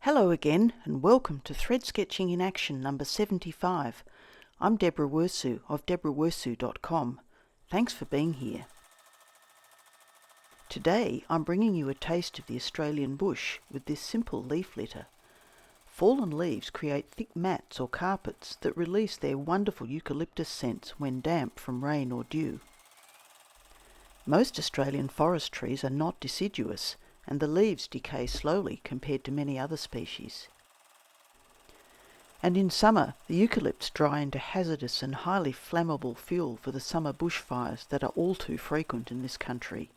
Hello again, and welcome to Thread Sketching in Action number 75. I'm Deborah Wirsu of deborahwirsu.com. Thanks for being here. Today I'm bringing you a taste of the Australian bush with this simple leaf litter. Fallen leaves create thick mats or carpets that release their wonderful eucalyptus scents when damp from rain or dew. Most Australian forest trees are not deciduous, and the leaves decay slowly compared to many other species. And in summer, the eucalypts dry into hazardous and highly flammable fuel for the summer bushfires that are all too frequent in this country.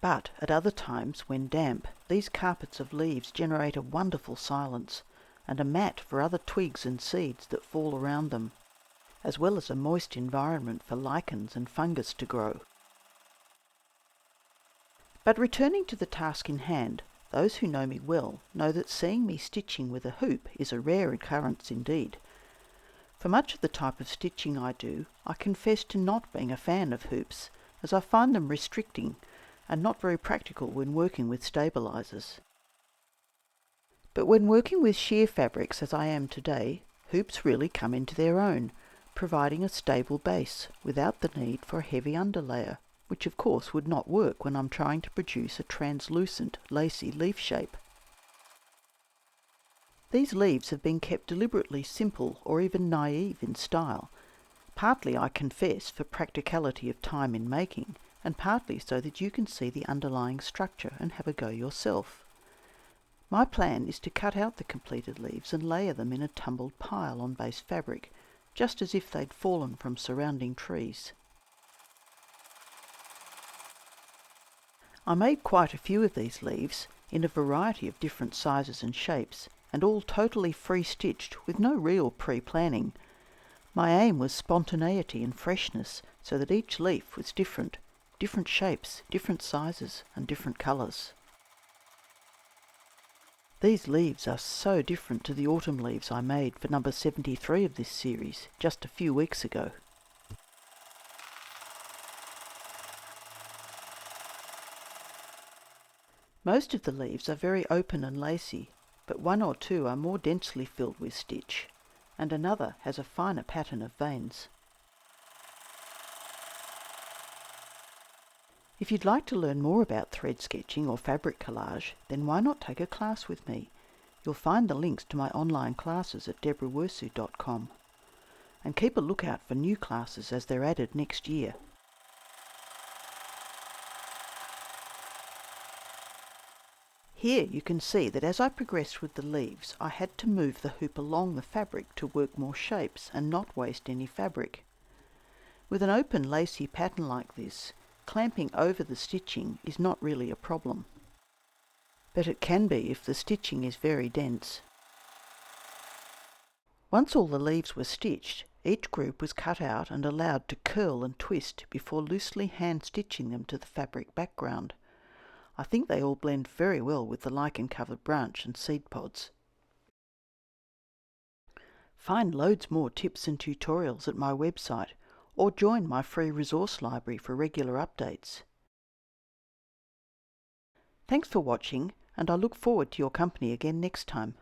But at other times, when damp, these carpets of leaves generate a wonderful silence, and a mat for other twigs and seeds that fall around them, as well as a moist environment for lichens and fungus to grow. But returning to the task in hand, those who know me well know that seeing me stitching with a hoop is a rare occurrence indeed. For much of the type of stitching I do, I confess to not being a fan of hoops, as I find them restricting and not very practical when working with stabilizers. But when working with sheer fabrics as I am today, hoops really come into their own, providing a stable base without the need for a heavy underlayer, which of course would not work when I'm trying to produce a translucent, lacy leaf shape. These leaves have been kept deliberately simple or even naive in style, partly, I confess, for practicality of time in making, and partly so that you can see the underlying structure and have a go yourself. My plan is to cut out the completed leaves and layer them in a tumbled pile on base fabric, just as if they'd fallen from surrounding trees. I made quite a few of these leaves, in a variety of different sizes and shapes, and all totally free-stitched with no real pre-planning. My aim was spontaneity and freshness, so that each leaf was different shapes, different sizes, and different colours. These leaves are so different to the autumn leaves I made for number 73 of this series, just a few weeks ago. Most of the leaves are very open and lacy, but one or two are more densely filled with stitch, and another has a finer pattern of veins. If you'd like to learn more about thread sketching or fabric collage, then why not take a class with me? You'll find the links to my online classes at deborahwirsu.com. And keep a lookout for new classes as they're added next year. Here you can see that as I progressed with the leaves, I had to move the hoop along the fabric to work more shapes and not waste any fabric. With an open lacy pattern like this, clamping over the stitching is not really a problem. But it can be if the stitching is very dense. Once all the leaves were stitched, each group was cut out and allowed to curl and twist before loosely hand stitching them to the fabric background. I think they all blend very well with the lichen-covered branch and seed pods. Find loads more tips and tutorials at my website, or join my free resource library for regular updates. Thanks for watching, and I look forward to your company again next time.